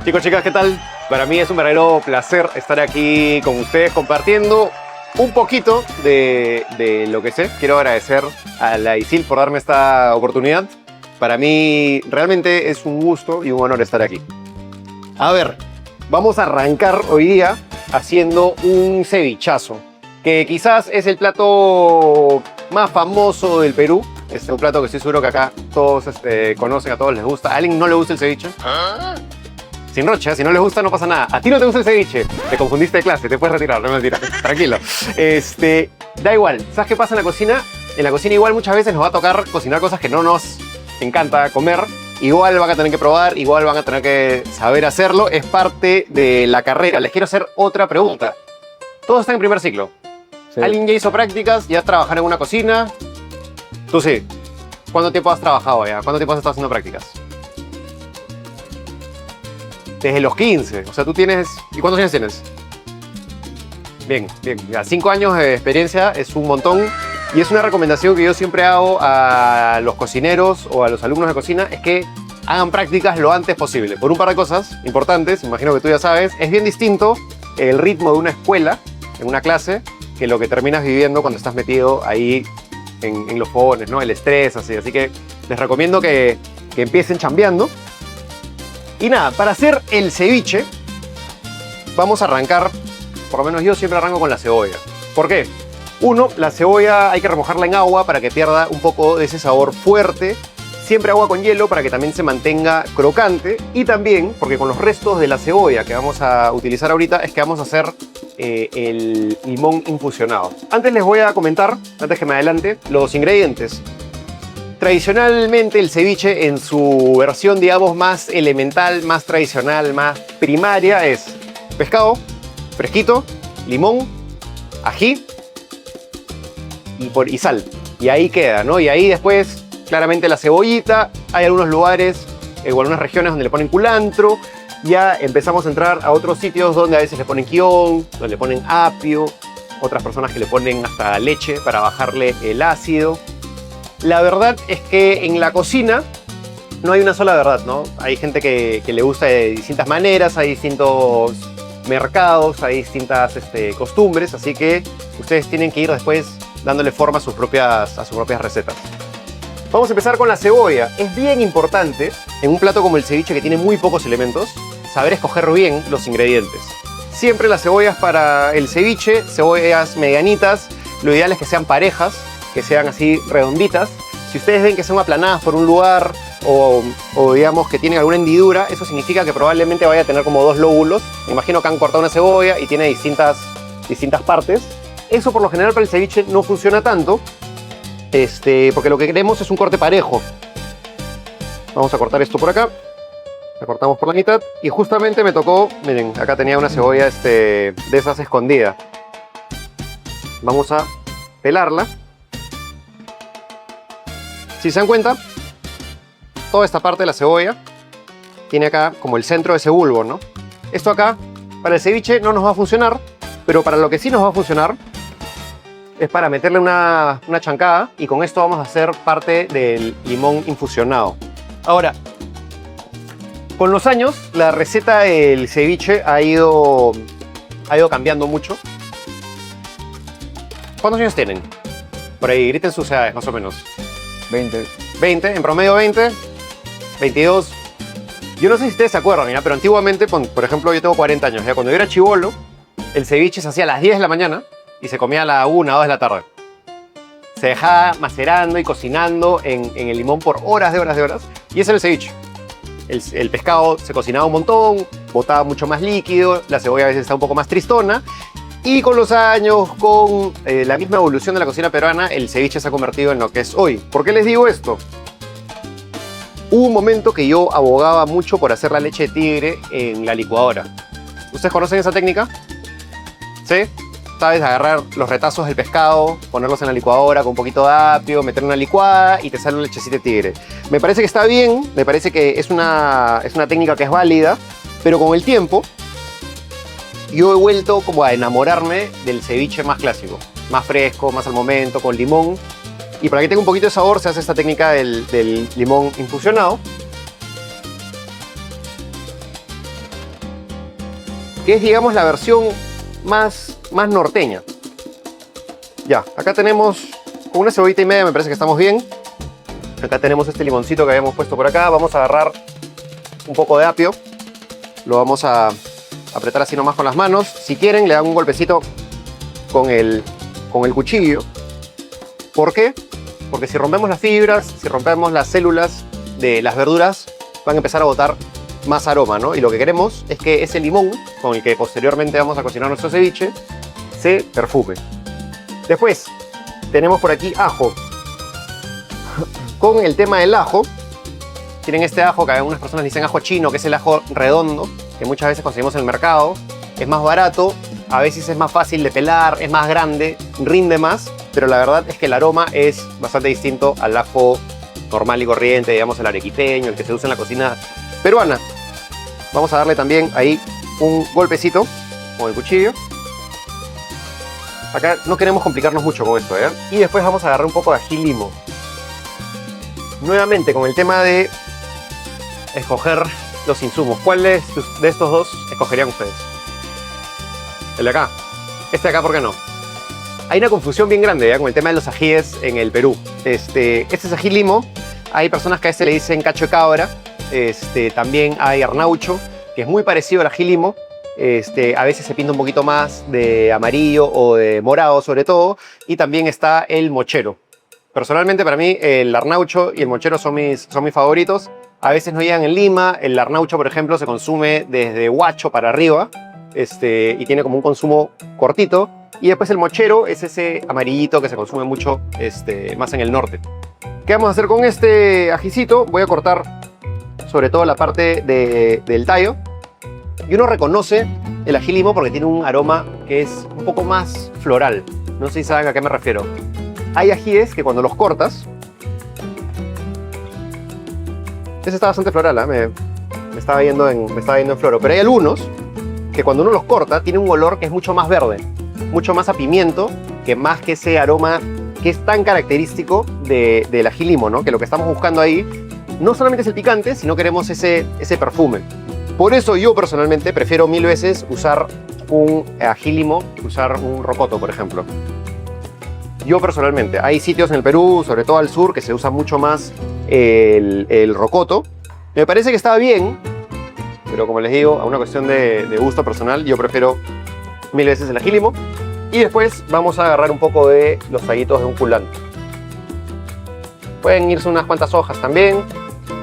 Chicos, chicas, ¿qué tal? Para mí es un verdadero placer estar aquí con ustedes compartiendo un poquito de lo que sé. Quiero agradecer a la ISIL por darme esta oportunidad. Para mí realmente es un gusto y un honor estar aquí. A ver, vamos a arrancar hoy día haciendo un cevichazo, que quizás es el plato más famoso del Perú. Es un plato que estoy seguro que acá todos conocen, a todos les gusta. ¿A alguien no le gusta el ceviche? Sin rocha, si no les gusta no pasa nada. ¿A ti no te gusta el ceviche? Te confundiste de clase, te puedes retirar, no me mentira. Tranquilo. Da igual. ¿Sabes qué pasa en la cocina? En la cocina igual muchas veces nos va a tocar cocinar cosas que no nos encanta comer. Igual van a tener que probar, igual van a tener que saber hacerlo. Es parte de la carrera. Les quiero hacer otra pregunta. Todos están en primer ciclo. Sí. ¿Alguien ya hizo prácticas? ¿Ya trabajaron en una cocina? Tú sí. ¿Cuánto tiempo has trabajado ya? ¿Cuánto tiempo has estado haciendo prácticas? Desde los 15. O sea, tú tienes... ¿Y cuántos años tienes? Bien, bien. Ya, 5 años de experiencia es un montón. Y es una recomendación que yo siempre hago a los cocineros o a los alumnos de cocina, es que hagan prácticas lo antes posible. Por un par de cosas importantes, imagino que tú ya sabes, es bien distinto el ritmo de una escuela, en una clase, que lo que terminas viviendo cuando estás metido ahí en los fogones, ¿no? El estrés, así. Así que les recomiendo que empiecen chambeando. Y nada, para hacer el ceviche, vamos a arrancar, por lo menos yo siempre arranco con la cebolla. ¿Por qué? Uno, la cebolla hay que remojarla en agua para que pierda un poco de ese sabor fuerte. Siempre agua con hielo para que también se mantenga crocante. Y también, porque con los restos de la cebolla que vamos a utilizar ahorita, es que vamos a hacer el limón infusionado. Antes les voy a comentar, antes que me adelante, los ingredientes. Tradicionalmente el ceviche en su versión, digamos, más elemental, más tradicional, más primaria es pescado, fresquito, limón, ají y sal. Y ahí queda, ¿no? Y ahí después, claramente la cebollita. Hay algunos lugares o algunas regiones donde le ponen culantro. Ya empezamos a entrar a otros sitios donde a veces le ponen quión, donde le ponen apio. Otras personas que le ponen hasta leche para bajarle el ácido. La verdad es que en la cocina no hay una sola verdad, ¿no? Hay gente que le gusta de distintas maneras, hay distintos mercados, hay distintas costumbres, así que ustedes tienen que ir después dándole forma a sus propias recetas. Vamos a empezar con la cebolla. Es bien importante, en un plato como el ceviche que tiene muy pocos elementos, saber escoger bien los ingredientes. Siempre las cebollas para el ceviche, cebollas medianitas, lo ideal es que sean parejas, que sean así redonditas. Si ustedes ven que son aplanadas por un lugar o digamos que tienen alguna hendidura, eso significa que probablemente vaya a tener como dos lóbulos. Me imagino que han cortado una cebolla y tiene distintas partes. Eso por lo general para el ceviche no funciona tanto, porque lo que queremos es un corte parejo. Vamos a cortar esto por acá. La cortamos por la mitad y justamente me tocó, miren, acá tenía una cebolla de esas escondida. Vamos a pelarla. Si se dan cuenta, toda esta parte de la cebolla tiene acá como el centro de ese bulbo, ¿no? Esto acá, para el ceviche no nos va a funcionar, pero para lo que sí nos va a funcionar es para meterle una chancada y con esto vamos a hacer parte del limón infusionado. Ahora, con los años, la receta del ceviche ha ido cambiando mucho. ¿Cuántos años tienen? Por ahí, griten sus edades, más o menos. 20. 20, en promedio 20, 22. Yo no sé si ustedes se acuerdan, ¿ya? Pero antiguamente, por ejemplo, yo tengo 40 años. ¿Ya? Cuando yo era chibolo, el ceviche se hacía a las 10 de la mañana y se comía a la 1 o 2 de la tarde. Se dejaba macerando y cocinando en el limón por horas de horas. Y ese era el ceviche. El pescado se cocinaba un montón, botaba mucho más líquido, la cebolla a veces está un poco más tristona. Y con los años, con la misma evolución de la cocina peruana, el ceviche se ha convertido en lo que es hoy. ¿Por qué les digo esto? Hubo un momento que yo abogaba mucho por hacer la leche de tigre en la licuadora. ¿Ustedes conocen esa técnica? ¿Sí? ¿Sabes? Agarrar los retazos del pescado, ponerlos en la licuadora con un poquito de apio, meter una licuada y te sale una lechecita de tigre. Me parece que está bien, me parece que es una técnica que es válida, pero con el tiempo yo he vuelto como a enamorarme del ceviche más clásico, más fresco, más al momento, con limón. Y para que tenga un poquito de sabor se hace esta técnica del limón infusionado. que es, digamos, la versión más norteña. Ya, acá tenemos con una cebollita y media, me parece que estamos bien. Acá tenemos este limoncito que habíamos puesto por acá. Vamos a agarrar un poco de apio. Lo vamos a apretar así nomás con las manos. Si quieren, le dan un golpecito con el cuchillo. ¿Por qué? Porque si rompemos las fibras, si rompemos las células de las verduras, van a empezar a botar más aroma, ¿no? Y lo que queremos es que ese limón, con el que posteriormente vamos a cocinar nuestro ceviche, se perfume. Después, tenemos por aquí ajo. Con el tema del ajo, tienen este ajo que algunas personas dicen ajo chino, que es el ajo redondo, que muchas veces conseguimos en el mercado. Es más barato, a veces es más fácil de pelar, es más grande, rinde más, pero la verdad es que el aroma es bastante distinto al ajo normal y corriente, digamos el arequipeño, el que se usa en la cocina peruana. Vamos a darle también ahí un golpecito con el cuchillo. Acá no queremos complicarnos mucho con esto, ¿eh? Y después vamos a agarrar un poco de ají limo. Nuevamente con el tema de escoger los insumos. ¿Cuál de estos dos escogerían ustedes? El de acá. Este de acá, ¿por qué no? Hay una confusión bien grande ¿ya? Con el tema de los ajíes en el Perú. Este es ají limo. Hay personas que a este le dicen cacho de cabra. También hay arnaucho, que es muy parecido al ají limo. A veces se pinta un poquito más de amarillo o de morado sobre todo. Y también está el mochero. Personalmente para mí el arnaucho y el mochero son mis favoritos. A veces no llegan en Lima. El arnaucho, por ejemplo, se consume desde Huacho para arriba. Y tiene como un consumo cortito. Y después el mochero es ese amarillito que se consume mucho más en el norte. ¿Qué vamos a hacer con este ajicito? Voy a cortar sobre todo la parte del tallo. Y uno reconoce el ají limo porque tiene un aroma que es un poco más floral. No sé si saben a qué me refiero. Hay ajíes que cuando los cortas... Ese está bastante floral, ¿eh? me estaba yendo en floro. Pero hay algunos que cuando uno los corta tiene un olor que es mucho más verde, mucho más a pimiento, que más que ese aroma que es tan característico del ají limo, ¿no? Que lo que estamos buscando ahí no solamente es el picante, sino queremos ese perfume. Por eso yo personalmente prefiero mil veces usar un ají limo que usar un rocoto, por ejemplo. Yo personalmente, hay sitios en el Perú, sobre todo al sur, que se usa mucho más el rocoto. Me parece que está bien, pero como les digo, a una cuestión de gusto personal, yo prefiero mil veces el ají limo. Y después vamos a agarrar un poco de los tallitos de un culantro. Pueden irse unas cuantas hojas también.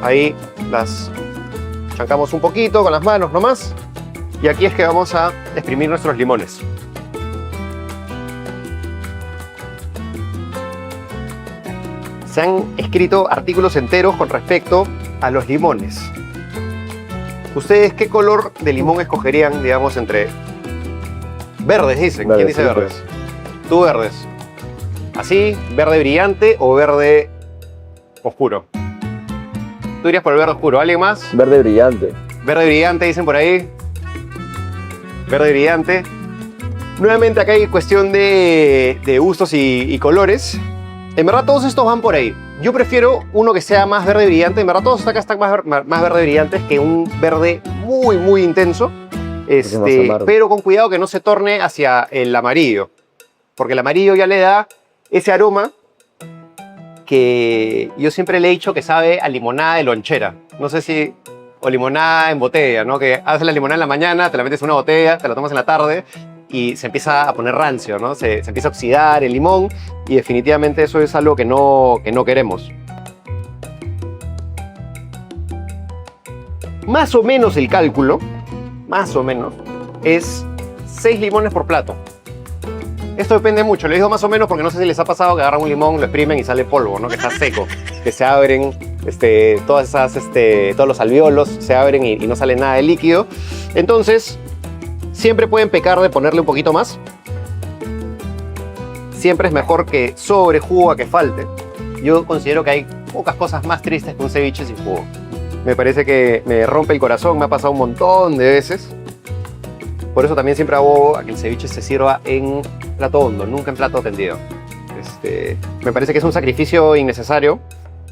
Ahí las chancamos un poquito con las manos nomás. Y aquí es que vamos a exprimir nuestros limones. Se han escrito artículos enteros con respecto a los limones. ¿Ustedes qué color de limón escogerían, digamos, entre... Verdes, dicen. ¿Quién dice verdes? Tú verdes. ¿Así? ¿Verde brillante o verde oscuro? Tú irías por el verde oscuro. ¿Alguien más? Verde brillante. Verde brillante, dicen por ahí. Verde brillante. Nuevamente acá hay cuestión de gustos y colores. En verdad todos estos van por ahí. Yo prefiero uno que sea más verde brillante. En verdad todos acá están más verde brillantes que un verde muy, muy intenso. Pero con cuidado que no se torne hacia el amarillo. Porque el amarillo ya le da ese aroma que yo siempre le he dicho que sabe a limonada de lonchera. No sé si... O limonada en botella, ¿no? Que haces la limonada en la mañana, te la metes en una botella, te la tomas en la tarde y se empieza a poner rancio, ¿no? Se empieza a oxidar el limón y definitivamente eso es algo que no queremos. Más o menos el cálculo, más o menos, es 6 limones por plato. Esto depende mucho, les digo más o menos porque no sé si les ha pasado que agarran un limón, lo exprimen y sale polvo, ¿no? Que está seco, que se abren todos los alvéolos, se abren y no sale nada de líquido. Entonces, siempre pueden pecar de ponerle un poquito más. Siempre es mejor que sobre jugo a que falte. Yo considero que hay pocas cosas más tristes que un ceviche sin jugo. Me parece que me rompe el corazón, me ha pasado un montón de veces. Por eso también siempre abogo a que el ceviche se sirva en plato hondo, nunca en plato tendido. Me parece que es un sacrificio innecesario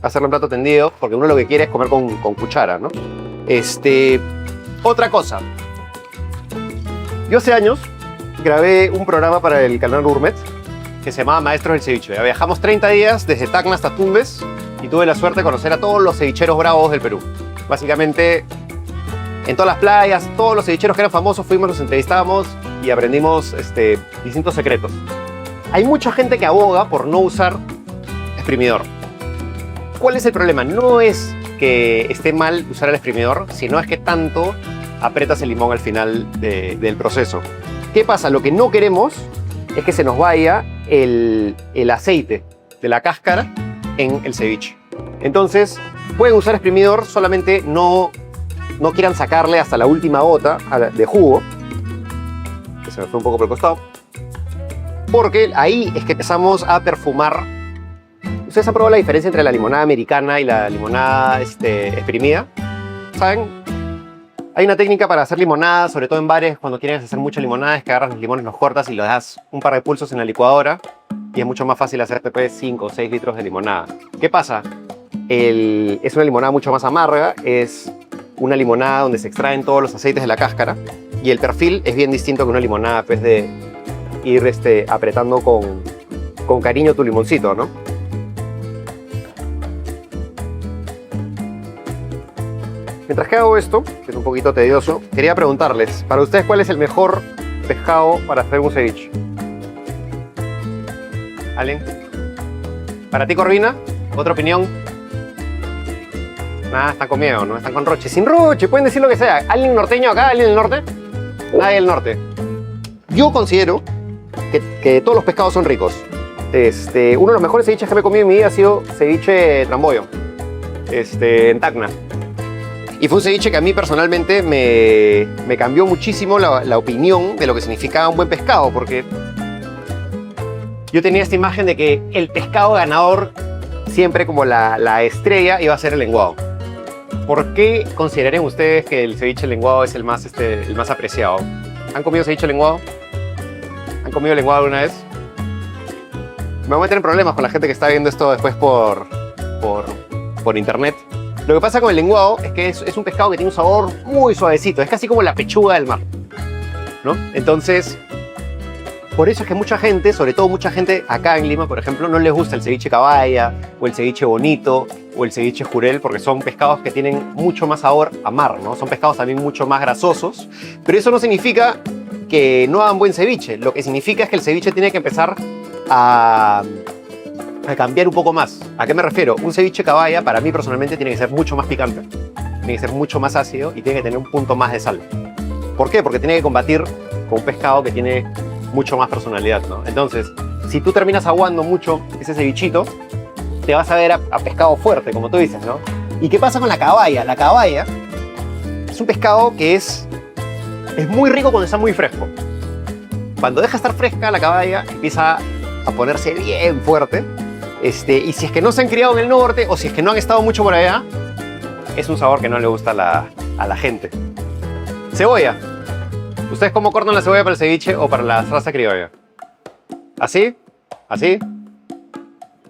hacerlo en plato tendido, porque uno lo que quiere es comer con cuchara, ¿no? Otra cosa. Yo hace años grabé un programa para el canal Gourmet que se llamaba Maestros del Ceviche. Viajamos 30 días desde Tacna hasta Tumbes y tuve la suerte de conocer a todos los cevicheros bravos del Perú. Básicamente, en todas las playas, todos los cevicheros que eran famosos fuimos, los entrevistábamos y aprendimos distintos secretos. Hay mucha gente que aboga por no usar exprimidor. ¿Cuál es el problema? No es que esté mal usar el exprimidor, sino es que tanto aprietas el limón al final del proceso. ¿Qué pasa? Lo que no queremos es que se nos vaya el aceite de la cáscara en el ceviche. Entonces, pueden usar exprimidor, solamente no quieran sacarle hasta la última gota de jugo, que se me fue un poco por el costado, porque ahí es que empezamos a perfumar. ¿Ustedes han probado la diferencia entre la limonada americana y la limonada exprimida? ¿Saben? Hay una técnica para hacer limonada, sobre todo en bares, cuando quieres hacer mucha limonada, es que agarras los limones, los cortas y los das un par de pulsos en la licuadora y es mucho más fácil hacer después 5 o 6 litros de limonada. ¿Qué pasa? Es una limonada mucho más amarga, es una limonada donde se extraen todos los aceites de la cáscara y el perfil es bien distinto que una limonada pues, de ir apretando con cariño tu limoncito, ¿no? Mientras que hago esto, que es un poquito tedioso, quería preguntarles, para ustedes, ¿cuál es el mejor pescado para hacer un ceviche? ¿Alguien? ¿Para ti, Corvina? ¿Otra opinión? Nada, están con miedo, ¿no? Están con roche. Sin roche, pueden decir lo que sea. ¿Alguien norteño acá? ¿Alguien del norte? Nadie del norte. Yo considero que todos los pescados son ricos. Uno de los mejores ceviches que me he comido en mi vida ha sido ceviche tramboyo, en Tacna. Y fue un ceviche que a mí personalmente me cambió muchísimo la opinión de lo que significaba un buen pescado, porque yo tenía esta imagen de que el pescado ganador, siempre como la estrella, iba a ser el lenguado. ¿Por qué considerarían ustedes que el ceviche lenguado es el más apreciado? ¿Han comido ceviche lenguado? ¿Han comido lenguado alguna vez? Me voy a meter en problemas con la gente que está viendo esto después por internet. Lo que pasa con el lenguado es que es un pescado que tiene un sabor muy suavecito. Es casi como la pechuga del mar, ¿no? Entonces, por eso es que mucha gente, sobre todo mucha gente acá en Lima, por ejemplo, no les gusta el ceviche caballa, o el ceviche bonito, o el ceviche jurel, porque son pescados que tienen mucho más sabor a mar, ¿no? Son pescados también mucho más grasosos. Pero eso no significa que no hagan buen ceviche. Lo que significa es que el ceviche tiene que empezar a cambiar un poco más. ¿A qué me refiero? Un ceviche caballa, para mí personalmente, tiene que ser mucho más picante, tiene que ser mucho más ácido y tiene que tener un punto más de sal. ¿Por qué? Porque tiene que combatir con un pescado que tiene mucho más personalidad, ¿no? Entonces, si tú terminas aguando mucho ese cevichito, te vas a ver a pescado fuerte, como tú dices, ¿no? ¿Y qué pasa con la caballa? La caballa es un pescado que es muy rico cuando está muy fresco. Cuando deja de estar fresca, la caballa empieza a ponerse bien fuerte. Y si es que no se han criado en el norte o si es que no han estado mucho por allá, es un sabor que no le gusta a la gente. Cebolla. ¿Ustedes cómo cortan la cebolla para el ceviche o para la salsa criolla? ¿Así? ¿Así?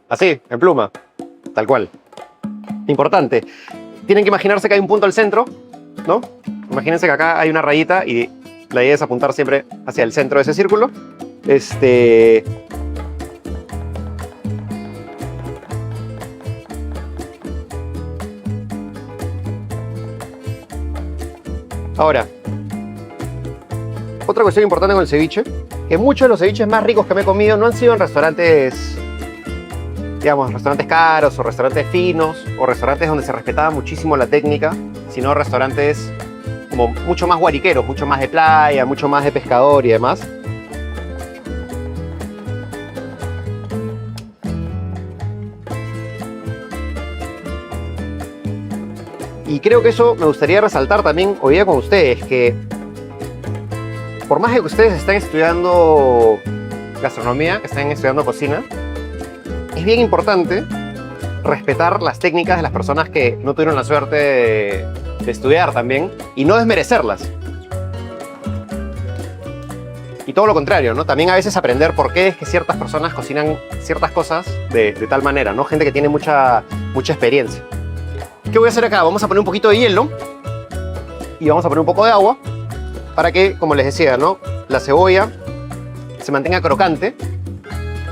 Así, en pluma. Tal cual. Importante. Tienen que imaginarse que hay un punto al centro, ¿no? Imagínense que acá hay una rayita y la idea es apuntar siempre hacia el centro de ese círculo. Ahora, otra cuestión importante con el ceviche, que muchos de los ceviches más ricos que me he comido no han sido en restaurantes, digamos, restaurantes caros o restaurantes finos o restaurantes donde se respetaba muchísimo la técnica, sino restaurantes como mucho más guariqueros, mucho más de playa, mucho más de pescador y demás. Y creo que eso me gustaría resaltar también hoy día con ustedes, que por más que ustedes estén estudiando gastronomía, que estén estudiando cocina, es bien importante respetar las técnicas de las personas que no tuvieron la suerte de estudiar también y no desmerecerlas. Y todo lo contrario, ¿no? También a veces aprender por qué es que ciertas personas cocinan ciertas cosas de tal manera, ¿no? Gente que tiene mucha experiencia. ¿Qué voy a hacer acá? Vamos a poner un poquito de hielo y vamos a poner un poco de agua para que, como les decía, ¿no?, la cebolla se mantenga crocante.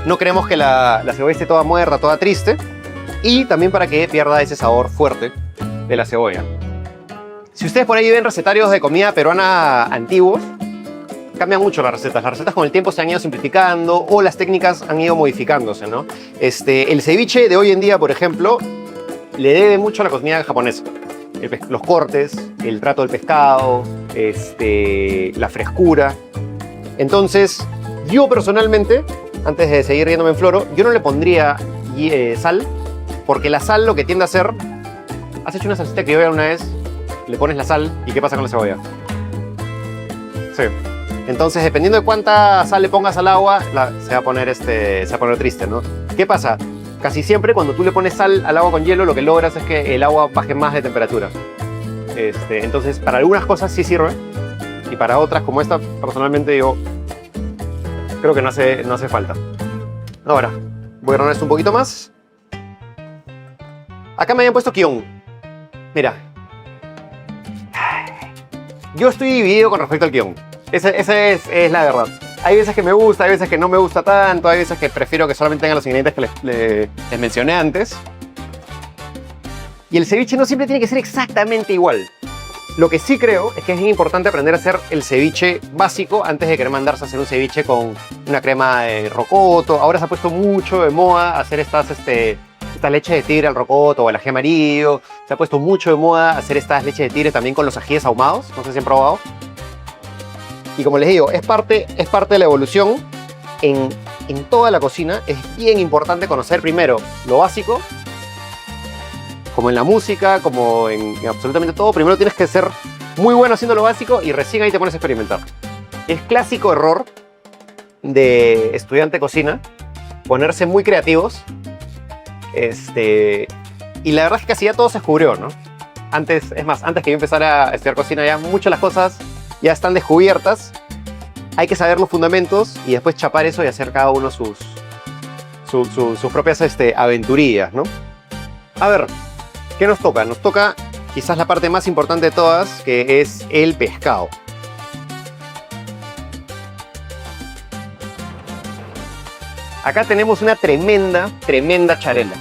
No queremos que la cebolla esté toda muerta, toda triste. Y también para que pierda ese sabor fuerte de la cebolla. Si ustedes por ahí ven recetarios de comida peruana antiguos, cambian mucho las recetas. Las recetas con el tiempo se han ido simplificando o las técnicas han ido modificándose, ¿no? El ceviche de hoy en día, por ejemplo, le debe mucho a la cocina japonesa. Los cortes, el trato del pescado, la frescura. Entonces, yo personalmente, antes de seguir riéndome en floro, yo no le pondría sal, porque la sal lo que tiende a hacer... ¿Has hecho una salsita criolla una vez? Le pones la sal y ¿qué pasa con la cebolla? Sí. Entonces, dependiendo de cuánta sal le pongas al agua, se va a poner triste, ¿no? ¿Qué pasa? Casi siempre cuando tú le pones sal al agua con hielo, lo que logras es que el agua baje más de temperatura. Entonces, para algunas cosas sí sirve, y para otras, como esta, personalmente yo creo que no hace falta. Ahora, voy a hornear esto un poquito más. Acá me habían puesto kion. Mira. Yo estoy dividido con respecto al kion. Esa es la verdad. Hay veces que me gusta, hay veces que no me gusta tanto, hay veces que prefiero que solamente tengan los ingredientes que les mencioné antes. Y el ceviche no siempre tiene que ser exactamente igual. Lo que sí creo es que es bien importante aprender a hacer el ceviche básico antes de querer mandarse a hacer un ceviche con una crema de rocoto. Ahora se ha puesto mucho de moda hacer esta leche de tigre al rocoto o el ají amarillo. Se ha puesto mucho de moda hacer estas leches de tigre también con los ajíes ahumados. No sé si han probado. Y como les digo, es parte de la evolución. En toda la cocina es bien importante conocer primero lo básico. Como en la música, como en absolutamente todo. Primero tienes que ser muy bueno haciendo lo básico y recién ahí te pones a experimentar. Es clásico error de estudiante de cocina ponerse muy creativos. Y la verdad es que casi ya todo se descubrió, ¿no? Antes que yo empezara a estudiar cocina, ya muchas de las cosas ya están descubiertas. Hay que saber los fundamentos y después chapar eso y hacer cada uno sus propias aventurillas, ¿no? A ver, ¿qué nos toca? Nos toca quizás la parte más importante de todas, que es el pescado. Acá tenemos una tremenda charela.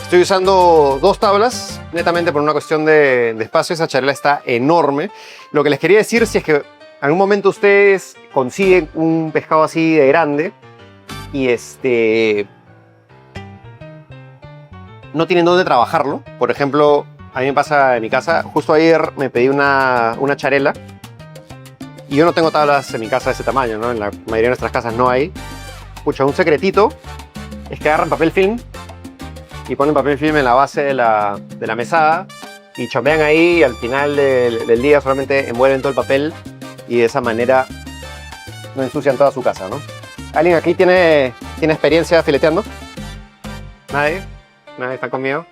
Estoy usando 2 tablas, netamente por una cuestión de espacio. Esa charela está enorme. Lo que les quería decir, si es que en algún momento ustedes consiguen un pescado así de grande y no tienen dónde trabajarlo. Por ejemplo, a mí me pasa en mi casa, justo ayer me pedí una charela y yo no tengo tablas en mi casa de ese tamaño, ¿no? En la mayoría de nuestras casas no hay. Pucha, un secretito es que agarran papel film y ponen papel film en la base de la mesada y chambean ahí y al final del día solamente envuelven todo el papel y de esa manera no ensucian toda su casa, ¿no? ¿Alguien aquí tiene experiencia fileteando? ¿Nadie? ¿Nadie está conmigo?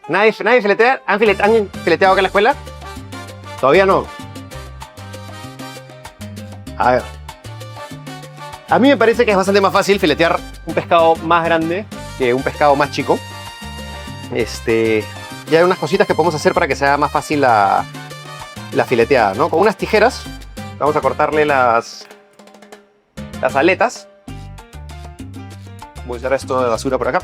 ¿Nadie filetea? ¿Han fileteado acá en la escuela? Todavía no. A ver. A mí me parece que es bastante más fácil filetear un pescado más grande que un pescado más chico. Y hay unas cositas que podemos hacer para que sea más fácil la fileteada, ¿no? Con unas tijeras vamos a cortarle las aletas. Voy a usar esto de basura por acá.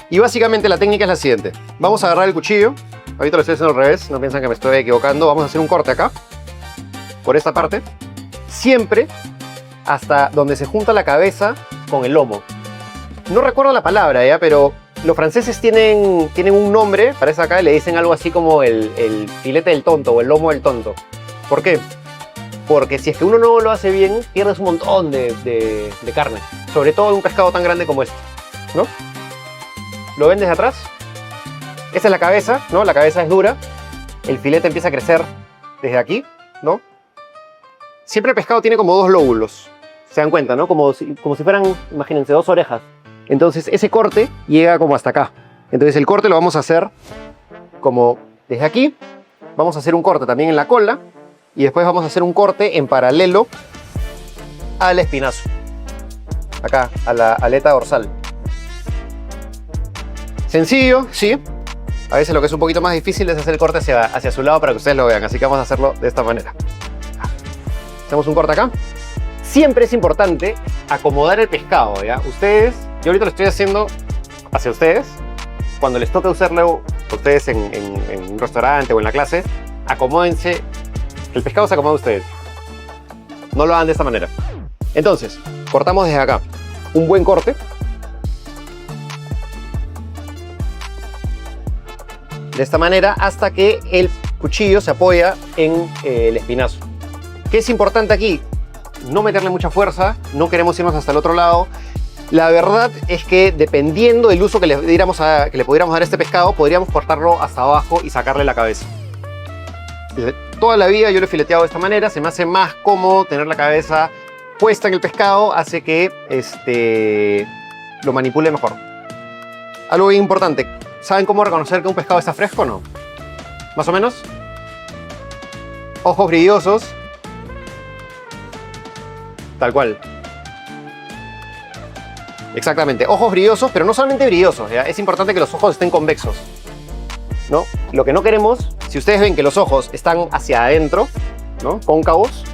Y básicamente la técnica es la siguiente. Vamos a agarrar el cuchillo. Ahorita lo estoy haciendo al revés, no piensan que me estoy equivocando. Vamos a hacer un corte acá, por esta parte. Siempre hasta donde se junta la cabeza con el lomo. No recuerdo la palabra, ¿ya? Pero los franceses tienen un nombre para eso acá y le dicen algo así como el filete del tonto o el lomo del tonto. ¿Por qué? Porque si es que uno no lo hace bien, pierdes un montón de carne. Sobre todo en un pescado tan grande como este, ¿no? ¿Lo ven desde atrás? Esa es la cabeza, ¿no? La cabeza es dura. El filete empieza a crecer desde aquí, ¿no? Siempre el pescado tiene como 2 lóbulos. ¿Se dan cuenta, no? Como si fueran, imagínense, 2 orejas. Entonces ese corte llega como hasta acá. Entonces el corte lo vamos a hacer como desde aquí. Vamos a hacer un corte también en la cola. Y después vamos a hacer un corte en paralelo al espinazo. Acá, a la aleta dorsal. Sencillo, sí. A veces lo que es un poquito más difícil es hacer el corte hacia su lado para que ustedes lo vean. Así que vamos a hacerlo de esta manera. Hacemos un corte acá. Siempre es importante acomodar el pescado, ¿ya? Ustedes, yo ahorita lo estoy haciendo hacia ustedes. Cuando les toque usarlo a ustedes en un restaurante o en la clase, acomódense. El pescado se acomoda a ustedes. No lo hagan de esta manera. Entonces, cortamos desde acá. Un buen corte. De esta manera hasta que el cuchillo se apoya en el espinazo. ¿Qué es importante aquí? No meterle mucha fuerza, no queremos irnos hasta el otro lado. La verdad es que dependiendo del uso que le pudiéramos dar a este pescado, podríamos cortarlo hasta abajo y sacarle la cabeza. Toda la vida yo lo he fileteado de esta manera, se me hace más cómodo tener la cabeza puesta en el pescado, hace que lo manipule mejor. Algo bien importante, ¿saben cómo reconocer que un pescado está fresco o no? ¿Más o menos? Ojos brillosos. Tal cual. Exactamente, ojos brillosos, pero no solamente brillosos, ¿ya? Es importante que los ojos estén convexos, ¿no? Lo que no queremos, si ustedes ven que los ojos están hacia adentro, ¿no? Cóncavos,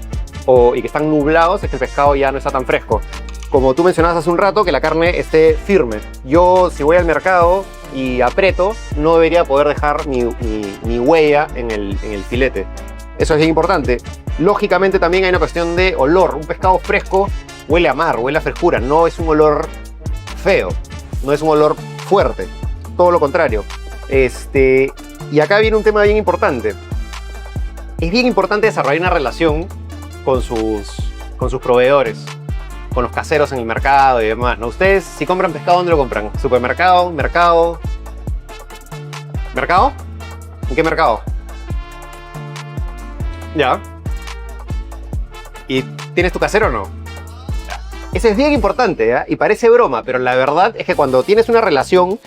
y que están nublados, es que el pescado ya no está tan fresco. Como tú mencionabas hace un rato, que la carne esté firme. Yo, si voy al mercado y aprieto, no debería poder dejar mi huella en el filete. Eso es bien importante. Lógicamente también hay una cuestión de olor. Un pescado fresco huele a mar, huele a frescura. No es un olor feo, no es un olor fuerte. Todo lo contrario. Y acá viene un tema bien importante. Es bien importante desarrollar una relación con sus proveedores, con los caseros en el mercado y demás, ¿no? Ustedes, si compran pescado, ¿dónde lo compran? ¿Supermercado? ¿Mercado? ¿Mercado? ¿En qué mercado? Ya. ¿Y tienes tu casero o no? Eso es bien importante, ¿eh? Y parece broma, pero la verdad es que cuando tienes una relación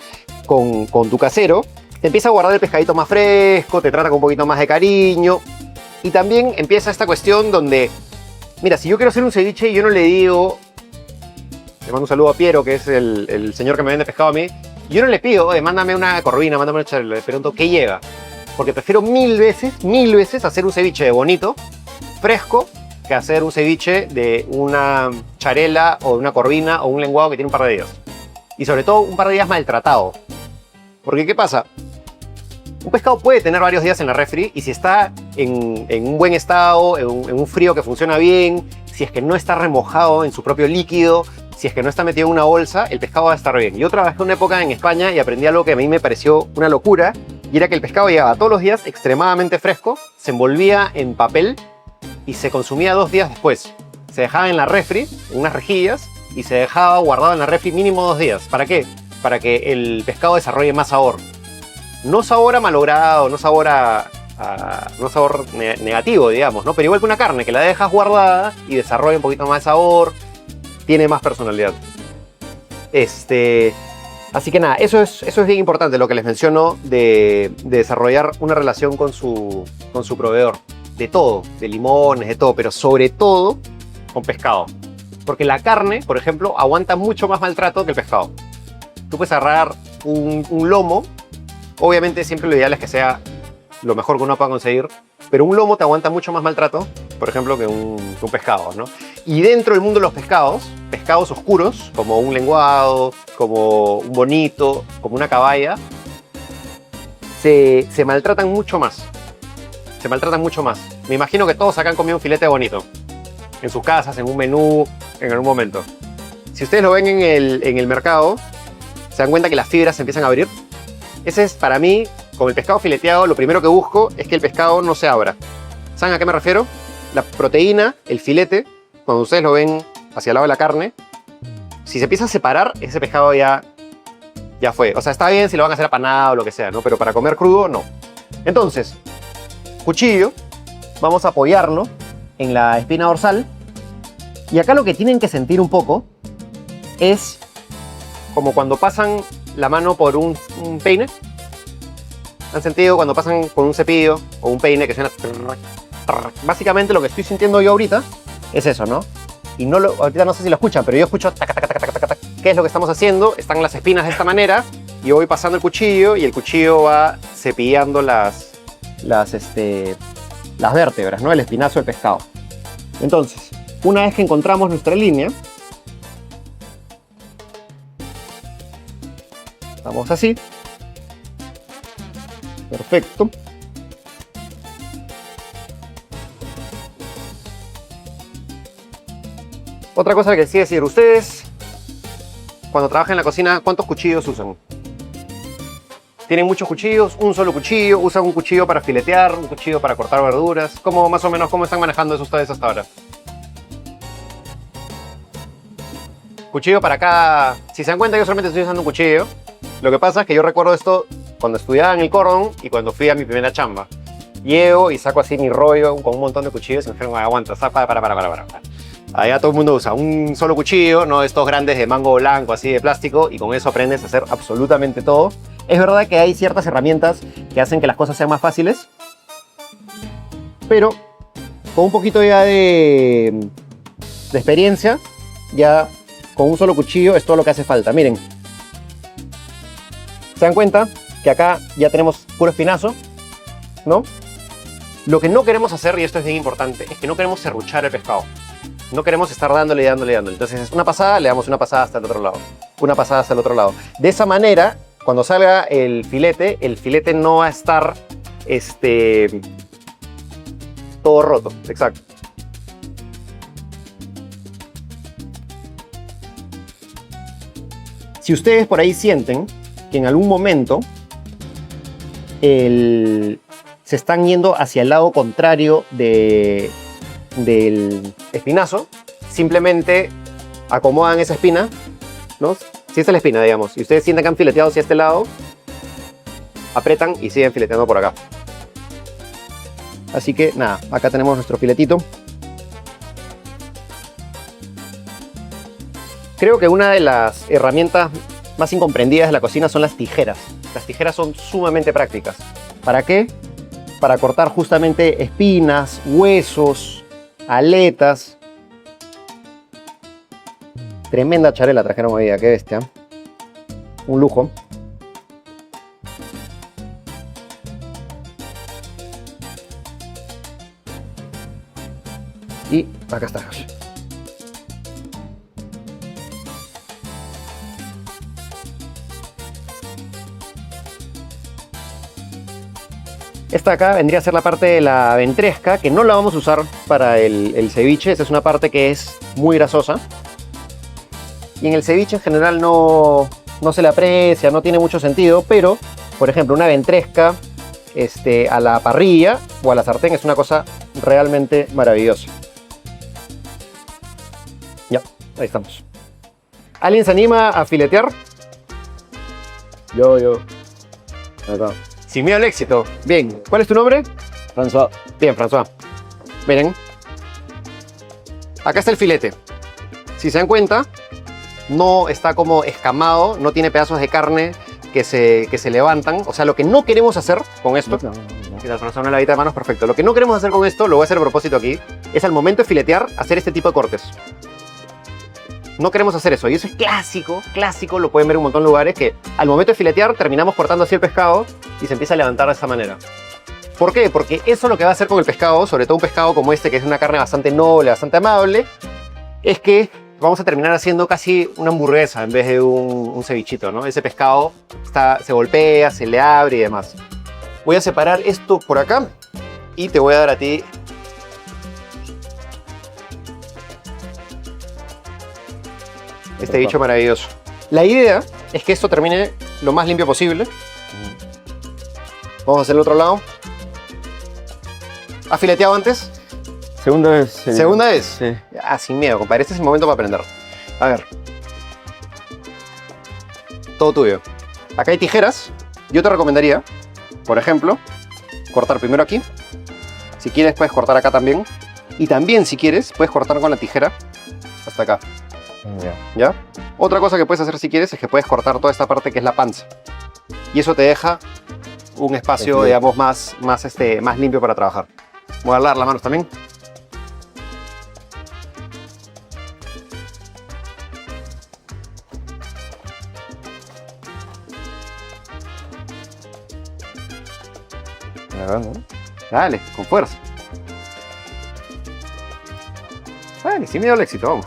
con tu casero, te empieza a guardar el pescadito más fresco, te trata con un poquito más de cariño. Y también empieza esta cuestión donde, mira, si yo quiero hacer un ceviche, yo no le digo, le mando un saludo a Piero, que es el señor que me vende pescado a mí, yo no le pido, mándame una corvina, mándame una charla, le pregunto qué lleva. Porque prefiero mil veces hacer un ceviche bonito, fresco, que hacer un ceviche de una charela o de una corvina o un lenguado que tiene un par de días. Y sobre todo un par de días maltratado. Porque ¿qué pasa? Un pescado puede tener varios días en la refri y si está en un buen estado, en un frío que funciona bien, si es que no está remojado en su propio líquido, si es que no está metido en una bolsa, el pescado va a estar bien. Yo trabajé una época en España y aprendí algo que a mí me pareció una locura, y era que el pescado llegaba todos los días extremadamente fresco, se envolvía en papel y se consumía 2 días después. Se dejaba en la refri, en unas rejillas, y se dejaba guardado en la refri mínimo 2 días. ¿Para qué? Para que el pescado desarrolle más sabor. No sabor a malogrado, no sabor no sabor negativo, digamos, ¿no? Pero igual que una carne, que la dejas guardada y desarrolla un poquito más de sabor, tiene más personalidad. Así que nada, eso es bien importante, lo que les menciono de desarrollar una relación con su proveedor. De todo, de limones, de todo, pero sobre todo con pescado. Porque la carne, por ejemplo, aguanta mucho más maltrato que el pescado. Tú puedes agarrar un lomo, obviamente siempre lo ideal es que sea lo mejor que uno pueda conseguir, pero un lomo te aguanta mucho más maltrato, por ejemplo, que un pescado, ¿no? Y dentro del mundo de los pescados oscuros, como un lenguado, como un bonito, como una caballa, se maltratan mucho más. Se maltratan mucho más. Me imagino que todos acá han comido un filete bonito. En sus casas, en un menú, en algún momento. Si ustedes lo ven en el mercado, se dan cuenta que las fibras se empiezan a abrir. Ese es, para mí, con el pescado fileteado, lo primero que busco es que el pescado no se abra. ¿Saben a qué me refiero? La proteína, el filete, cuando ustedes lo ven hacia el lado de la carne, si se empieza a separar, ese pescado ya fue. O sea, está bien si lo van a hacer apanado o lo que sea, ¿no? Pero para comer crudo, no. Entonces, cuchillo, vamos a apoyarlo en la espina dorsal. Y acá lo que tienen que sentir un poco es como cuando pasan la mano por un peine. ¿Han sentido cuando pasan con un cepillo o un peine que suena? Básicamente lo que estoy sintiendo yo ahorita es eso, ¿no? Y ahorita no sé si lo escuchan, pero yo escucho tac, tac, tac, tac, tac, tac. ¿Qué es lo que estamos haciendo? Están las espinas de esta manera y voy pasando el cuchillo y el cuchillo va cepillando las vértebras, ¿no? El espinazo del pescado. Entonces, una vez que encontramos nuestra línea, vamos así. Perfecto. Otra cosa que sí decir, ustedes cuando trabajan en la cocina, ¿cuántos cuchillos usan? ¿Tienen muchos cuchillos? ¿Un solo cuchillo? ¿Usan un cuchillo para filetear? ¿Un cuchillo para cortar verduras? ¿Cómo más o menos cómo están manejando eso ustedes hasta ahora? Cuchillo para cada... Si se dan cuenta, yo solamente estoy usando un cuchillo. Lo que pasa es que yo recuerdo esto cuando estudiaba en el Cordon y cuando fui a mi primera chamba. Llego y saco así mi rollo con un montón de cuchillos y me dijeron, aguanta, para. Allá todo el mundo usa un solo cuchillo, no estos grandes de mango blanco, así de plástico, y con eso aprendes a hacer absolutamente todo. Es verdad que hay ciertas herramientas que hacen que las cosas sean más fáciles, pero con un poquito ya de experiencia, ya con un solo cuchillo es todo lo que hace falta. Miren, ¿se dan cuenta que acá ya tenemos puro espinazo, ¿no? Lo que no queremos hacer, y esto es bien importante, es que no queremos serruchar el pescado. No queremos estar dándole. Entonces es una pasada, le damos una pasada hasta el otro lado. Una pasada hasta el otro lado. De esa manera, cuando salga el filete no va a estar todo roto. Exacto. Si ustedes por ahí sienten que en algún momento se están yendo hacia el lado contrario del espinazo, simplemente acomodan esa espina, ¿no? Si esta es la espina, digamos, y ustedes sienten que han fileteado hacia este lado, apretan y siguen fileteando por acá. Así que nada, acá tenemos nuestro filetito. Creo que una de las herramientas más incomprendidas de la cocina son las tijeras. Las tijeras son sumamente prácticas. ¿Para qué? Para cortar justamente espinas, huesos, aletas. Tremenda charela trajeron hoy día, qué bestia. Un lujo. Y acá está. Esta acá vendría a ser la parte de la ventresca, que no la vamos a usar para el ceviche. Esta es una parte que es muy grasosa. Y en el ceviche en general no se le aprecia, no tiene mucho sentido, pero, por ejemplo, una ventresca a la parrilla o a la sartén es una cosa realmente maravillosa. Ya, ahí estamos. ¿Alguien se anima a filetear? Yo. Acá. Sin miedo al éxito. Bien, ¿cuál es tu nombre? François. Bien, François. Miren. Acá está el filete. Si se dan cuenta, no está como escamado, no tiene pedazos de carne que se levantan. O sea, lo que no queremos hacer con esto... Mira, François, una lavita de manos, perfecto. Lo que no queremos hacer con esto, lo voy a hacer a propósito aquí, es al momento de filetear, hacer este tipo de cortes. No queremos hacer eso, y eso es clásico, lo pueden ver en un montón de lugares, que al momento de filetear terminamos cortando así el pescado y se empieza a levantar de esta manera. ¿Por qué? Porque eso lo que va a hacer con el pescado, sobre todo un pescado como este, que es una carne bastante noble, bastante amable, es que vamos a terminar haciendo casi una hamburguesa en vez de un cevichito, ¿no? Ese pescado se golpea, se le abre y demás. Voy a separar esto por acá y te voy a dar a ti este bicho maravilloso. La idea es que esto termine lo más limpio posible. Vamos a hacer el otro lado. ¿Has fileteado antes? Segunda vez. ¿Segunda vez? Sí. Ah, sin miedo, compadre. Este es el momento para aprender. A ver. Todo tuyo. Acá hay tijeras. Yo te recomendaría, por ejemplo, cortar primero aquí. Si quieres, puedes cortar acá también. Y también, si quieres, puedes cortar con la tijera hasta acá. ¿Ya? Otra cosa que puedes hacer si quieres es que puedes cortar toda esta parte que es la panza. Y eso te deja un espacio, digamos, más limpio para trabajar. Voy a lavar las manos también. Acá, ¿no? Dale, con fuerza. Dale, sin miedo al éxito, vamos.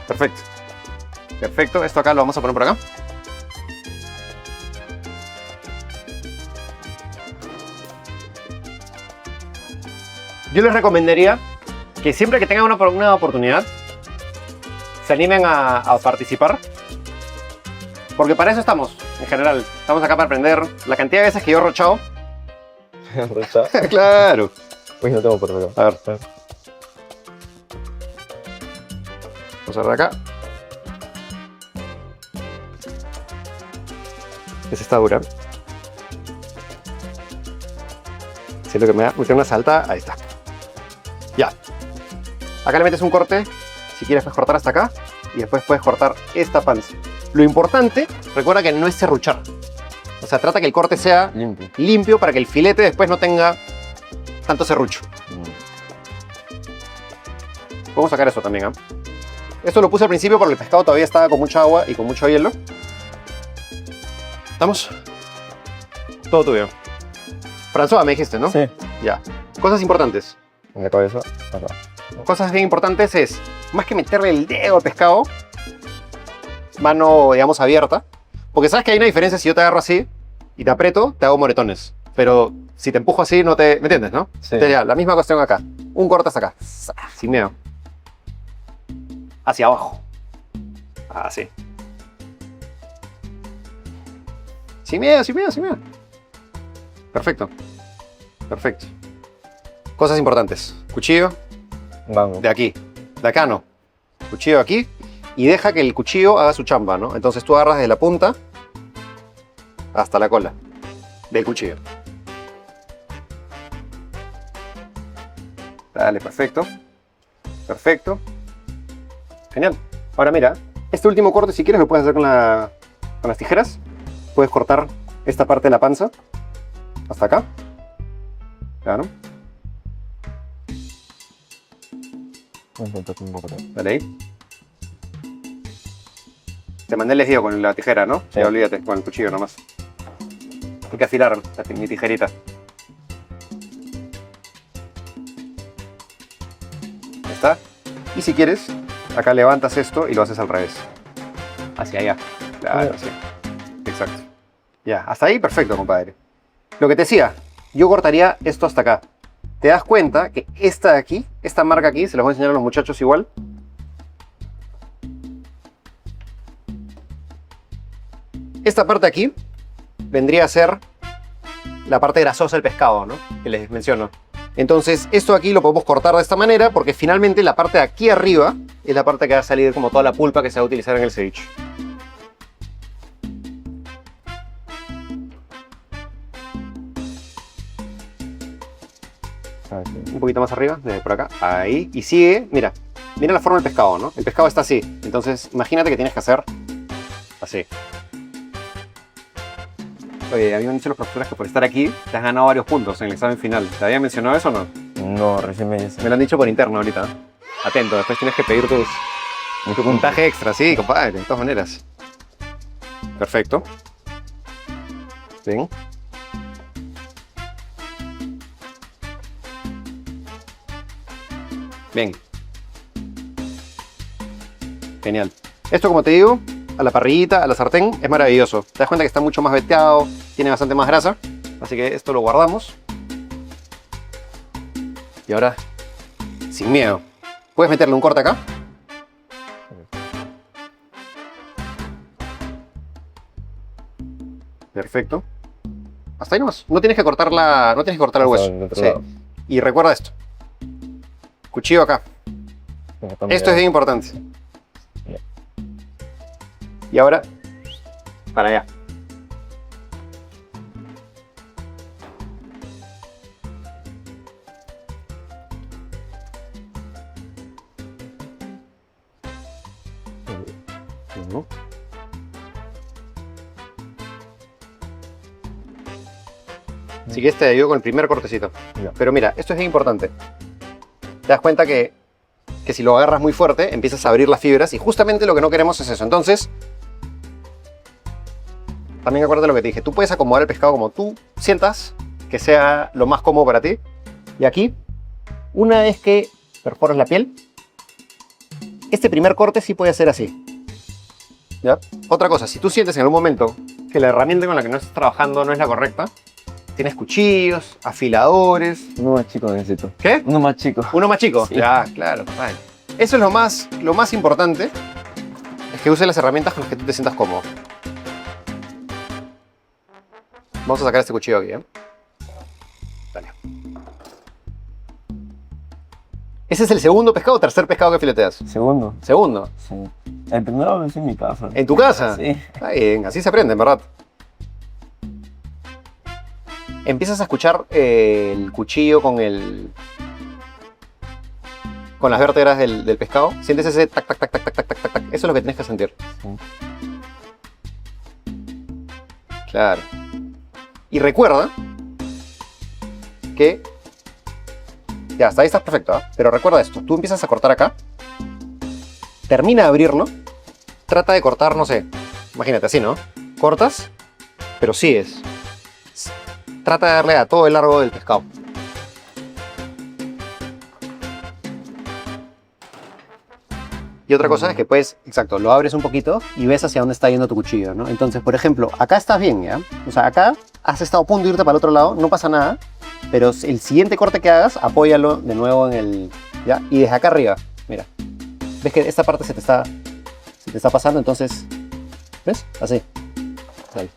Perfecto. Perfecto, esto acá lo vamos a poner por acá. Yo les recomendaría que siempre que tengan una oportunidad, se animen a participar. Porque para eso estamos, en general. Estamos acá para aprender. La cantidad de veces que yo he rochado. ¿Rocha? Claro. Uy, no tengo por acá. A ver. Vamos a ver acá. Esa está dura. Si es lo que me da, meter una salta, ahí está. Ya. Acá le metes un corte. Si quieres puedes cortar hasta acá. Y después puedes cortar esta panza. Lo importante, recuerda que no es serruchar. O sea, trata que el corte sea Limpio. limpio para que el filete después no tenga tanto serrucho. Podemos sacar eso también, ¿eh? Esto lo puse al principio porque el pescado todavía estaba con mucha agua y con mucho hielo. ¿Estamos? Todo tuyo. François, me dijiste, ¿no? Sí. Ya. Cosas importantes. En la cabeza, acá. Cosas bien importantes es, más que meterle el dedo al pescado, mano, digamos, abierta. Porque sabes que hay una diferencia si yo te agarro así y te aprieto, te hago moretones. Pero si te empujo así, no te... ¿Me entiendes, no? Sí. Entonces ya, la misma cuestión acá. Un corte hasta acá. Sin miedo. Hacia abajo. Así. Sin miedo, sin miedo, sin miedo. Perfecto. Perfecto. Cosas importantes. Cuchillo Vamos. de aquí. De acá no. Cuchillo aquí. Y deja que el cuchillo haga su chamba, ¿no? Entonces tú agarras desde la punta hasta la cola del cuchillo. Dale, perfecto. Perfecto. Genial. Ahora mira, este último corte si quieres lo puedes hacer con las tijeras. Puedes cortar esta parte de la panza hasta acá. Claro. Dale ahí. Te mandé el desvío con la tijera, ¿no? Sí. Ya olvídate, con el cuchillo nomás. Hay que afilar mi tijerita. Ahí está. Y si quieres, acá levantas esto y lo haces al revés. Hacia allá. Claro, así. Exacto. Ya, hasta ahí perfecto, compadre. Lo que te decía, yo cortaría esto hasta acá. Te das cuenta que esta de aquí, esta marca aquí, se las voy a enseñar a los muchachos igual. Esta parte de aquí vendría a ser la parte grasosa del pescado, ¿no? Que les menciono. Entonces, esto aquí lo podemos cortar de esta manera porque finalmente la parte de aquí arriba es la parte que va a salir como toda la pulpa que se va a utilizar en el ceviche. Un poquito más arriba, desde por acá. Ahí. Y sigue, mira. Mira la forma del pescado, ¿no? El pescado está así. Entonces, imagínate que tienes que hacer así. Oye, a mí me han dicho los profesores que por estar aquí te has ganado varios puntos en el examen final. ¿Te habían mencionado eso o no? No, recién me dice. Me lo han dicho por interno ahorita. Atento, después tienes que pedir tu puntaje extra, sí, compadre, de todas maneras. Perfecto. Bien. Bien. Genial. Esto, como te digo, a la parrillita, a la sartén, es maravilloso. Te das cuenta que está mucho más veteado, tiene bastante más grasa. Así que esto lo guardamos. Y ahora, sin miedo, puedes meterle un corte acá. Perfecto. Hasta ahí nomás. No tienes que cortar no tienes que cortar el hueso. Del otro Sí. lado. Y recuerda esto. Cuchillo acá. Esto es bien importante. Ya. Y ahora, para allá. Uno. Así que te ayudo con el primer cortecito. Ya. Pero mira, esto es bien importante. Te das cuenta que si lo agarras muy fuerte, empiezas a abrir las fibras y justamente lo que no queremos es eso. Entonces, también acuérdate lo que te dije. Tú puedes acomodar el pescado como tú sientas que sea lo más cómodo para ti. Y aquí, una vez que perforas la piel, este primer corte sí puede ser así. ¿Ya? Otra cosa, si tú sientes en algún momento que la herramienta con la que no estás trabajando no es la correcta, tienes cuchillos, afiladores. Uno más chico necesito. ¿Qué? Uno más chico. ¿Uno más chico? Sí. Ya, claro. Vale. Eso es lo más importante, es que uses las herramientas con las que tú te sientas cómodo. Vamos a sacar este cuchillo aquí, ¿eh? Dale. ¿Ese es el segundo pescado o tercer pescado que fileteas? Segundo. Segundo. Sí. El primero lo hice en mi casa. ¿En tu casa? Sí. Está bien, así se aprende, en verdad. Empiezas a escuchar el cuchillo con las vértebras del pescado. ¿Sientes ese tac, tac, tac, tac, tac, tac, tac, tac? Eso es lo que tienes que sentir. Sí. Claro. Y recuerda que... Ya, hasta ahí estás perfecto, ¿eh? Pero recuerda esto. Tú empiezas a cortar acá. Termina de abrirlo. Trata de cortar, no sé. Imagínate así, ¿no? Cortas, pero sigues. Trata de darle a todo el largo del pescado. Y otra cosa es que puedes, exacto, lo abres un poquito y ves hacia dónde está yendo tu cuchillo, ¿no? Entonces, por ejemplo, acá estás bien, ¿ya? O sea, acá has estado a punto de irte para el otro lado, no pasa nada, pero el siguiente corte que hagas, apóyalo de nuevo en el... ¿Ya? Y desde acá arriba, mira. ¿Ves que esta parte se te está pasando? Entonces, ¿ves? Así. Ahí.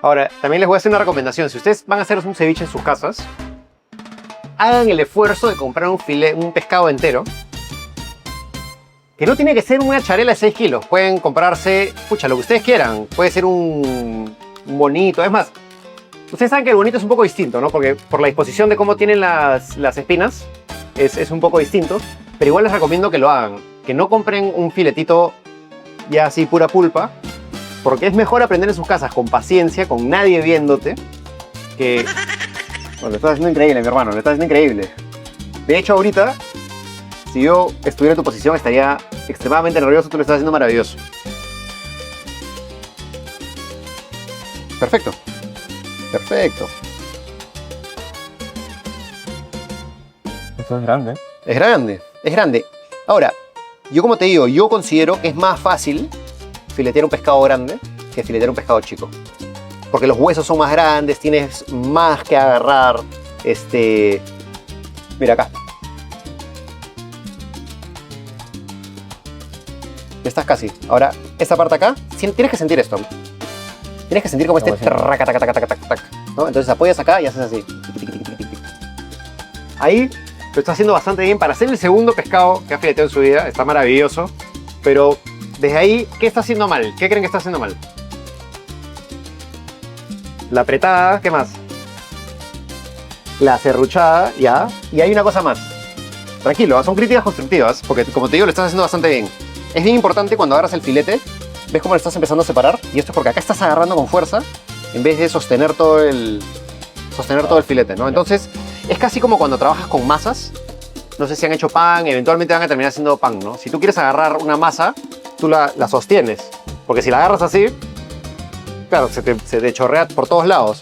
Ahora, también les voy a hacer una recomendación. Si ustedes van a hacer un ceviche en sus casas, hagan el esfuerzo de comprar un pescado entero. Que no tiene que ser una charela de 6 kilos. Pueden comprarse, pucha, lo que ustedes quieran. Puede ser un bonito. Es más, ustedes saben que el bonito es un poco distinto, ¿no? Porque por la disposición de cómo tienen las espinas, es un poco distinto. Pero igual les recomiendo que lo hagan. Que no compren un filetito ya así pura pulpa. Porque es mejor aprender en sus casas con paciencia, con nadie viéndote, que... Bueno, lo estás haciendo increíble, mi hermano, lo estás haciendo increíble. De hecho, ahorita, si yo estuviera en tu posición, estaría extremadamente nervioso, tú lo estás haciendo maravilloso. Perfecto. Perfecto. Esto es grande. Es grande, es grande. Ahora, yo como te digo, yo considero que es más fácil filetear un pescado grande que filetear un pescado chico. Porque los huesos son más grandes, tienes más que agarrar. Mira acá. Ya estás casi. Ahora, esta parte acá, tienes que sentir esto. Tienes que sentir como este traca, taca, taca, taca, taca, taca, ¿no? Entonces apoyas acá y haces así. Ahí lo está haciendo bastante bien. Para hacer el segundo pescado que ha fileteado en su vida, está maravilloso. Pero desde ahí, ¿qué está haciendo mal? ¿Qué creen que está haciendo mal? La apretada, ¿qué más? La serruchada, ya. Y hay una cosa más. Tranquilo, son críticas constructivas, porque como te digo, lo estás haciendo bastante bien. Es bien importante cuando agarras el filete, ves cómo lo estás empezando a separar, y esto es porque acá estás agarrando con fuerza, en vez de sostener todo el filete, ¿no? Entonces, es casi como cuando trabajas con masas. No sé si han hecho pan, eventualmente van a terminar haciendo pan, ¿no? Si tú quieres agarrar una masa, tú la sostienes, porque si la agarras así, claro, se te chorrea por todos lados.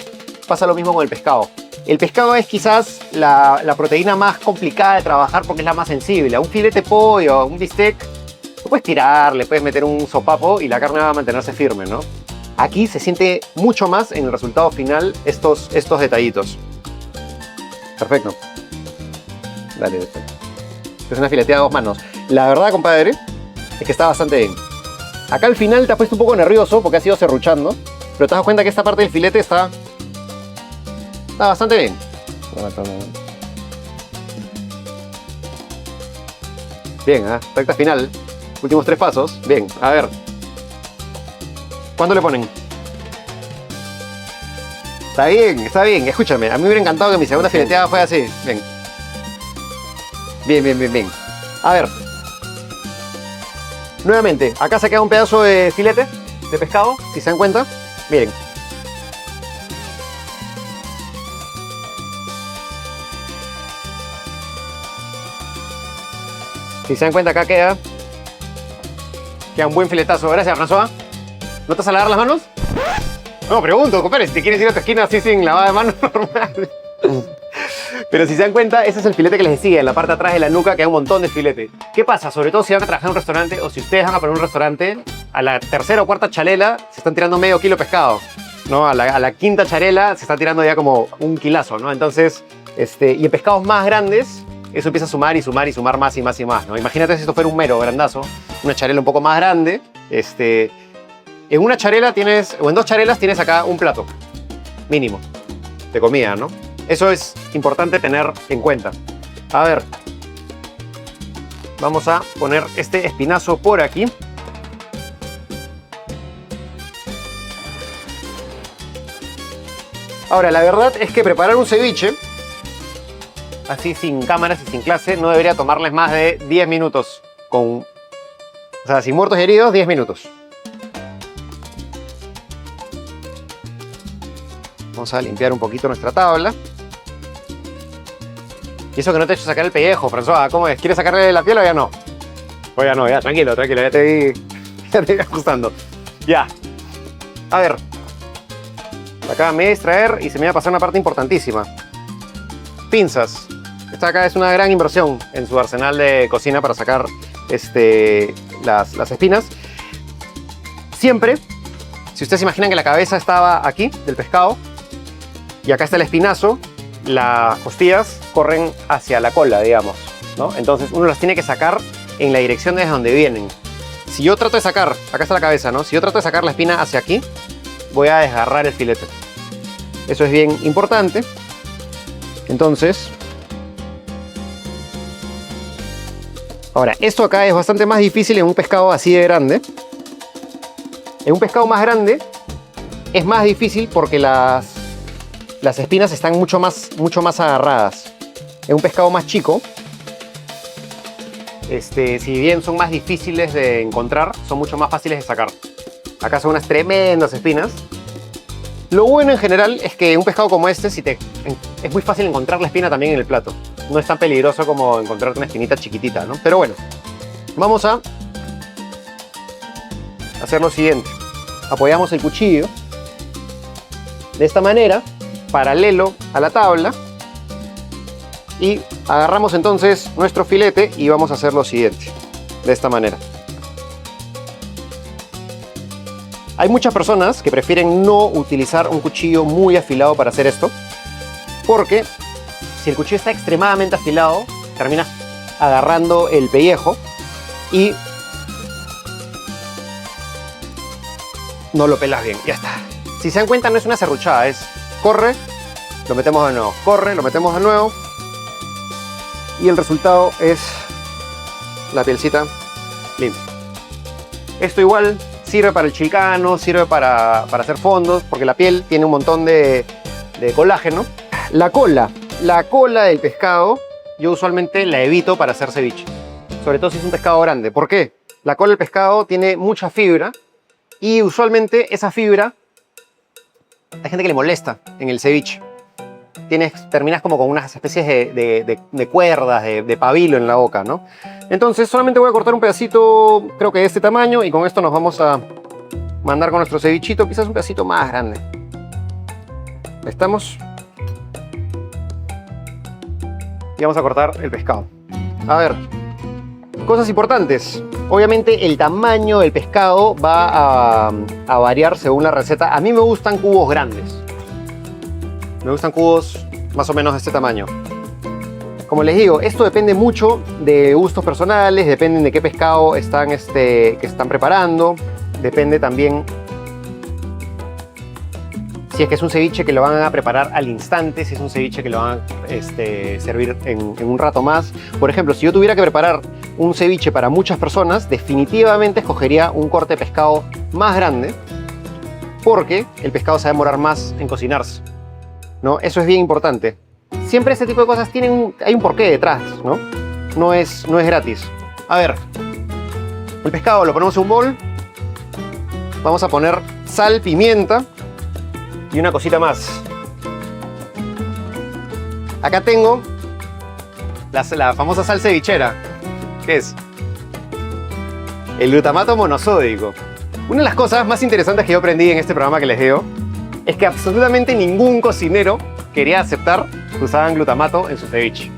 Pasa lo mismo con el pescado. El pescado es quizás la proteína más complicada de trabajar porque es la más sensible. A un filete de pollo, a un bistec, tú puedes tirar, le puedes meter un sopapo y la carne va a mantenerse firme, ¿no? Aquí se siente mucho más en el resultado final estos detallitos. Perfecto. Dale. Es una fileteada a 2 manos. La verdad, compadre, es que está bastante bien. Acá al final te has puesto un poco nervioso porque has ido serruchando, pero te das cuenta que esta parte del filete está bastante bien. Bien, recta final. Últimos 3 pasos. Bien, a ver. ¿Cuánto le ponen? Está bien, está bien. Escúchame, a mí me hubiera encantado que mi segunda fileteada fuera así. Bien. Bien, bien, bien, bien. A ver. Nuevamente, acá se queda un pedazo de filete de pescado, si se dan cuenta. Miren. Si se dan cuenta, acá queda un buen filetazo. Gracias, François. ¿No te vas a lavar las manos? No, pregunto, compadre, si te quieres ir a tu esquina así sin lavada de manos normal. Pero si se dan cuenta, ese es el filete que les decía, en la parte de atrás de la nuca queda un montón de filete. ¿Qué pasa? Sobre todo si van a trabajar en un restaurante o si ustedes van a poner un restaurante, a la tercera o cuarta chalela se están tirando medio kilo de pescado, ¿no? A la quinta charela se está tirando ya como un kilazo, ¿no? Entonces, y en pescados más grandes, eso empieza a sumar y sumar y sumar más y más y más, ¿no? Imagínate si esto fuera un mero grandazo, una charela un poco más grande, en una charela tienes, o en dos charelas tienes acá un plato mínimo de comida, ¿no? Eso es importante tener en cuenta. A ver, vamos a poner este espinazo por aquí. Ahora, la verdad es que preparar un ceviche, así sin cámaras y sin clase, no debería tomarles más de 10 minutos. O sea, sin muertos y heridos, 10 minutos. Vamos a limpiar un poquito nuestra tabla. Y eso que no te he hecho sacar el pellejo, François. ¿Cómo es? ¿Quieres sacarle la piel o ya no? O ya no, ya, tranquilo, ya te vi ajustando. Ya. A ver. Acá me voy a distraer y se me va a pasar una parte importantísima. Pinzas. Esta acá es una gran inversión en su arsenal de cocina para sacar las espinas. Siempre, si ustedes se imaginan que la cabeza estaba aquí, del pescado, y acá está el espinazo, las costillas corren hacia la cola, digamos, ¿no? Entonces uno las tiene que sacar en la dirección desde donde vienen. Si yo trato de sacar, acá está la cabeza, ¿no? Si yo trato de sacar la espina hacia aquí, voy a desgarrar el filete. Eso es bien importante. Entonces, ahora, esto acá es bastante más difícil en un pescado así de grande. En un pescado más grande es más difícil porque las espinas están mucho más agarradas. En un pescado más chico, si bien son más difíciles de encontrar, son mucho más fáciles de sacar. Acá son unas tremendas espinas. Lo bueno en general es que un pescado como este, es muy fácil encontrar la espina también en el plato. No es tan peligroso como encontrarte una espinita chiquitita, ¿no? Pero bueno, vamos a hacer lo siguiente. Apoyamos el cuchillo de esta manera, paralelo a la tabla, y agarramos entonces nuestro filete y vamos a hacer lo siguiente, de esta manera. Hay muchas personas que prefieren no utilizar un cuchillo muy afilado para hacer esto, porque si el cuchillo está extremadamente afilado, terminas agarrando el pellejo y no lo pelas bien. Ya está. Si se dan cuenta, no es una serruchada, es corre, lo metemos de nuevo, corre, lo metemos de nuevo, y el resultado es la pielcita limpia. Esto igual sirve para el chilcano, sirve para hacer fondos, porque la piel tiene un montón de colágeno. La cola del pescado, yo usualmente la evito para hacer ceviche, sobre todo si es un pescado grande. ¿Por qué? La cola del pescado tiene mucha fibra y usualmente esa fibra hay gente que le molesta en el ceviche. Terminas como con unas especies de cuerdas, de pabilo en la boca, ¿no? Entonces solamente voy a cortar un pedacito, creo que de este tamaño, y con esto nos vamos a mandar con nuestro cevichito, quizás un pedacito más grande. ¿Estamos? Y vamos a cortar el pescado. A ver, cosas importantes. Obviamente el tamaño del pescado va a variar según la receta. A mí me gustan cubos grandes. Me gustan cubos más o menos de este tamaño. Como les digo, esto depende mucho de gustos personales, depende de qué pescado que están preparando, depende también si es que es un ceviche que lo van a preparar al instante, si es un ceviche que lo van a servir en un rato más. Por ejemplo, si yo tuviera que preparar un ceviche para muchas personas, definitivamente escogería un corte de pescado más grande, porque el pescado se va a demorar más en cocinarse, ¿no? Eso es bien importante. Siempre este tipo de cosas hay un porqué detrás, ¿no? No es gratis. A ver, el pescado lo ponemos en un bol. Vamos a poner sal, pimienta y una cosita más. Acá tengo la famosa sal cevichera. ¿Qué es? El glutamato monosódico. Una de las cosas más interesantes que yo aprendí en este programa que les digo es que absolutamente ningún cocinero quería aceptar que usaban glutamato en su ceviche.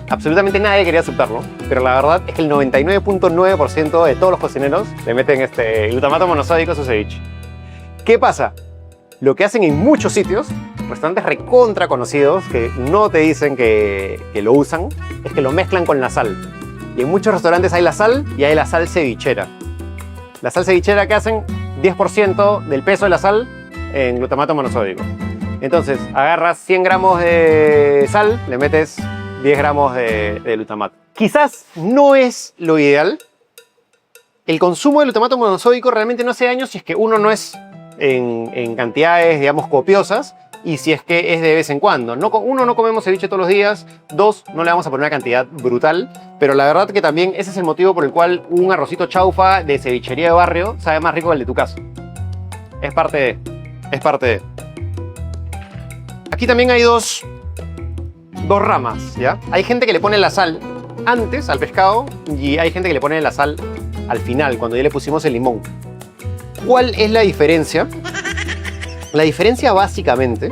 Absolutamente nadie quería aceptarlo, pero la verdad es que el 99.9% de todos los cocineros le meten este glutamato monosódico a su ceviche. ¿Qué pasa? Lo que hacen en muchos sitios, restaurantes recontra conocidos que no te dicen que lo usan, es que lo mezclan con la sal. Y en muchos restaurantes hay la sal y hay la sal cevichera. La sal cevichera que hacen 10% del peso de la sal en glutamato monosódico. Entonces agarras 100 gramos de sal, le metes 10 gramos de glutamato. Quizás no es lo ideal. El consumo de glutamato monosódico realmente no hace daño si es que uno no es en cantidades, digamos, copiosas, y si es que es de vez en cuando. Uno, no comemos ceviche todos los días. Dos, no le vamos a poner una cantidad brutal. Pero la verdad que también ese es el motivo por el cual un arrocito chaufa de cevichería de barrio sabe más rico que el de tu casa. Es parte de. Aquí también hay dos ramas, ¿ya? Hay gente que le pone la sal antes al pescado y hay gente que le pone la sal al final, cuando ya le pusimos el limón. ¿Cuál es la diferencia? La diferencia básicamente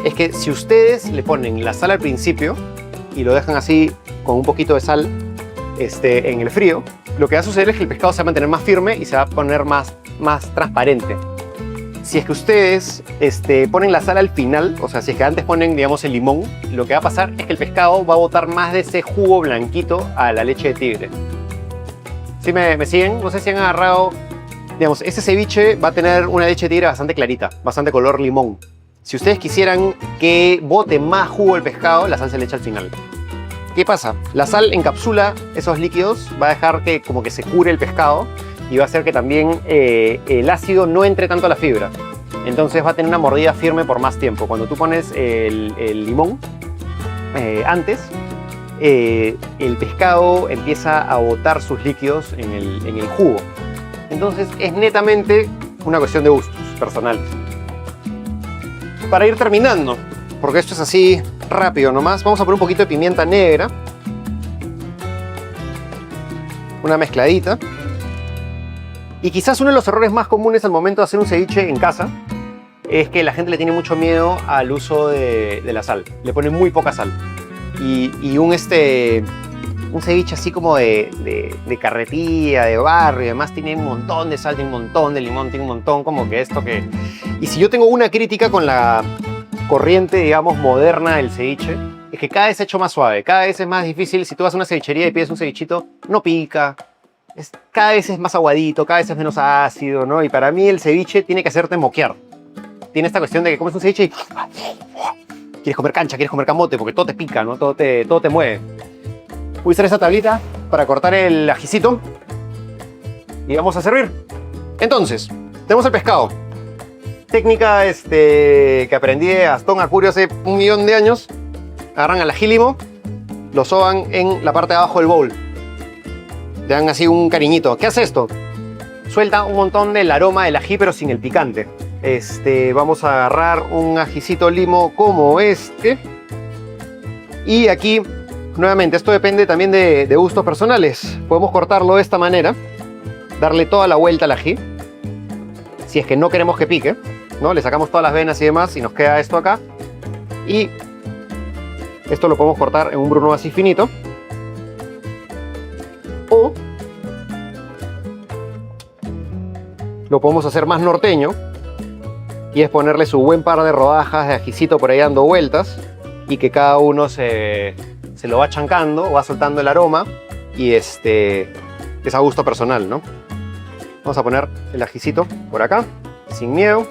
es que si ustedes le ponen la sal al principio y lo dejan así con un poquito de sal en el frío, lo que va a suceder es que el pescado se va a mantener más firme y se va a poner más transparente. Si es que ustedes ponen la sal al final, o sea, si es que antes ponen, digamos, el limón, lo que va a pasar es que el pescado va a botar más de ese jugo blanquito a la leche de tigre. ¿Sí me siguen? No sé si han agarrado. Digamos, ese ceviche va a tener una leche de tigre bastante clarita, bastante color limón. Si ustedes quisieran que bote más jugo el pescado, la sal se le echa al final. ¿Qué pasa? La sal encapsula esos líquidos, va a dejar que como que se cure el pescado y va a hacer que también el ácido no entre tanto a la fibra. Entonces va a tener una mordida firme por más tiempo. Cuando tú pones el limón antes, el pescado empieza a botar sus líquidos en el jugo. Entonces es netamente una cuestión de gustos personales. Para ir terminando, porque esto es así rápido nomás, vamos a poner un poquito de pimienta negra. Una mezcladita. Y quizás uno de los errores más comunes al momento de hacer un ceviche en casa es que la gente le tiene mucho miedo al uso de la sal. Le pone muy poca sal. Y un ceviche así como de carretilla, de barrio, y además tiene un montón de sal, tiene un montón de limón, tiene un montón como que esto que... Y si yo tengo una crítica con la corriente, digamos, moderna del ceviche, es que cada vez se ha hecho más suave, cada vez es más difícil. Si tú vas a una cevichería y pides un cevichito, no pica, cada vez es más aguadito, cada vez es menos ácido, ¿no? Y para mí el ceviche tiene que hacerte moquear. Tiene esta cuestión de que comes un ceviche y... quieres comer cancha, quieres comer camote, porque todo te pica, ¿no? Todo te mueve. Voy a usar esta tablita para cortar el ajicito y vamos a servir. Entonces, tenemos el pescado. Técnica que aprendí de Gastón Acurio hace 1.000.000 de años. Agarran al ají limo, lo soban en la parte de abajo del bowl. Le dan así un cariñito. ¿Qué hace esto? Suelta un montón del aroma del ají, pero sin el picante. Vamos a agarrar un ajicito limo como este. Y aquí... nuevamente, esto depende también de gustos personales. Podemos cortarlo de esta manera, darle toda la vuelta al ají. Si es que no queremos que pique, ¿no? Le sacamos todas las venas y demás y nos queda esto acá. Y esto lo podemos cortar en un bruno así finito. O lo podemos hacer más norteño y es ponerle su buen par de rodajas de ajicito por ahí dando vueltas y que cada uno se lo va chancando, va soltando el aroma y es a gusto personal, ¿no? Vamos a poner el ajicito por acá, sin miedo.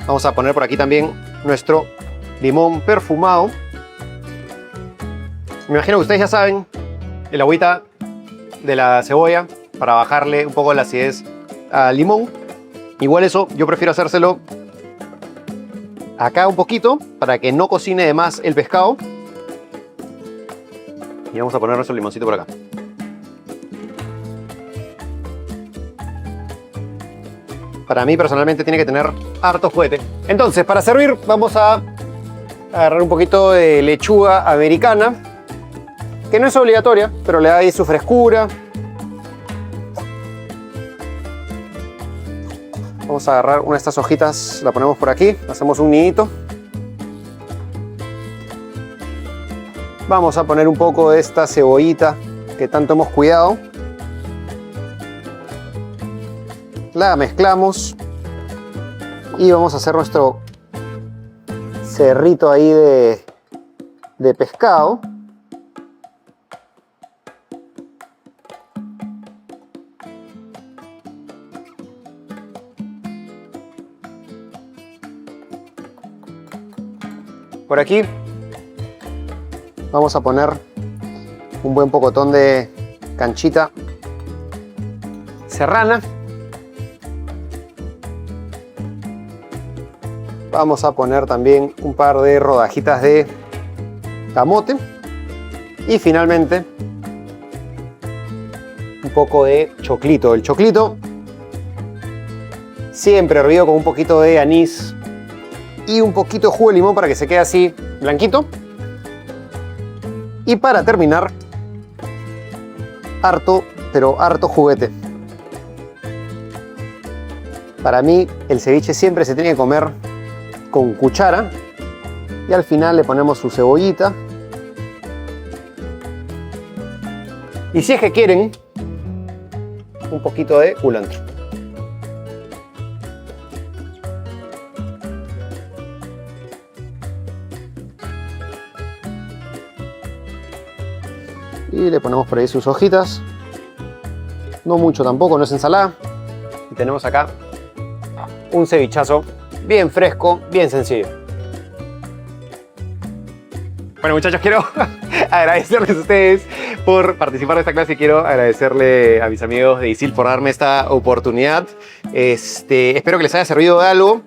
Vamos a poner por aquí también nuestro limón perfumado. Me imagino que ustedes ya saben, el agüita de la cebolla para bajarle un poco la acidez al limón. Igual eso, yo prefiero hacérselo acá un poquito para que no cocine de más el pescado. Y vamos a poner nuestro limoncito por acá. para mí personalmente tiene que tener harto juguete. Entonces, para servir vamos a agarrar un poquito de lechuga americana, que no es obligatoria, pero le da ahí su frescura. Vamos a agarrar una de estas hojitas, la ponemos por aquí, hacemos un nidito. Vamos a poner un poco de esta cebollita que tanto hemos cuidado. La mezclamos y vamos a hacer nuestro cerrito ahí de pescado. Por aquí vamos a poner un buen pocotón de canchita serrana. Vamos a poner también un par de rodajitas de camote. Y finalmente un poco de choclito. El choclito siempre hervido con un poquito de anís y un poquito de jugo de limón para que se quede así blanquito. Y para terminar, harto, pero harto juguete. Para mí el ceviche siempre se tiene que comer con cuchara y al final le ponemos su cebollita. Y si es que quieren, un poquito de culantro. Y le ponemos por ahí sus hojitas. No mucho tampoco, no es ensalada. Y tenemos acá un cevichazo bien fresco, bien sencillo. Bueno, muchachos, quiero agradecerles a ustedes por participar de esta clase. Quiero agradecerle a mis amigos de ISIL por darme esta oportunidad. Espero que les haya servido de algo.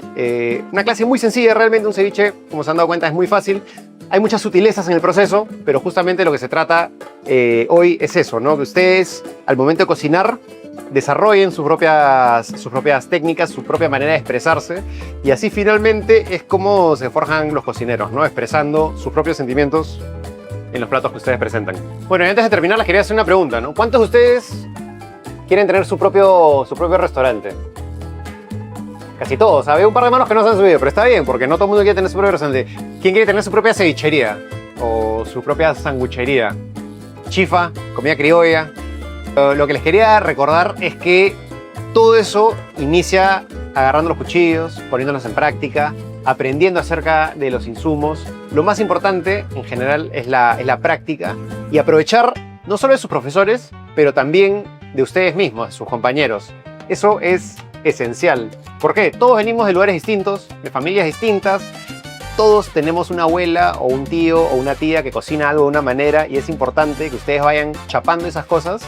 Una clase muy sencilla, realmente un ceviche, como se han dado cuenta, es muy fácil. Hay muchas sutilezas en el proceso, pero justamente lo que se trata hoy es eso, ¿no? Que ustedes, al momento de cocinar, desarrollen sus propias técnicas, su propia manera de expresarse, y así finalmente es como se forjan los cocineros, ¿no? Expresando sus propios sentimientos en los platos que ustedes presentan. Bueno, y antes de terminar les quería hacer una pregunta, ¿no? ¿Cuántos de ustedes quieren tener su propio restaurante? Casi todos. Había un par de manos que no se han subido, pero está bien, porque no todo el mundo quiere tener su propio restaurante. ¿Quién quiere tener su propia cevichería? O su propia sanguchería. Chifa, comida criolla. Lo que les quería recordar es que todo eso inicia agarrando los cuchillos, poniéndolos en práctica, aprendiendo acerca de los insumos. Lo más importante, en general, es la práctica y aprovechar no solo de sus profesores, pero también de ustedes mismos, de sus compañeros. Eso es esencial. ¿Por qué? Todos venimos de lugares distintos, de familias distintas. Todos tenemos una abuela o un tío o una tía que cocina algo de una manera y es importante que ustedes vayan chapando esas cosas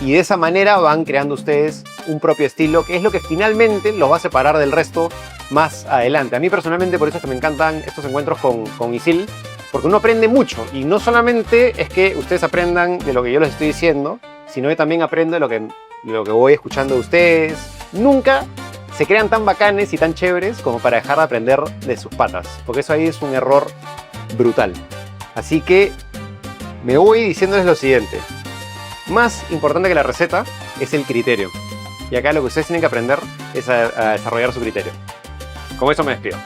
y de esa manera van creando ustedes un propio estilo que es lo que finalmente los va a separar del resto más adelante. A mí personalmente por eso es que me encantan estos encuentros con ISIL, porque uno aprende mucho y no solamente es que ustedes aprendan de lo que yo les estoy diciendo, sino que también aprendo de lo que voy escuchando de ustedes. Nunca se crean tan bacanes y tan chéveres como para dejar de aprender de sus patas, porque eso ahí es un error brutal. Así que me voy diciéndoles lo siguiente. Más importante que la receta es el criterio. Y acá lo que ustedes tienen que aprender es a desarrollar su criterio. Con eso me despido.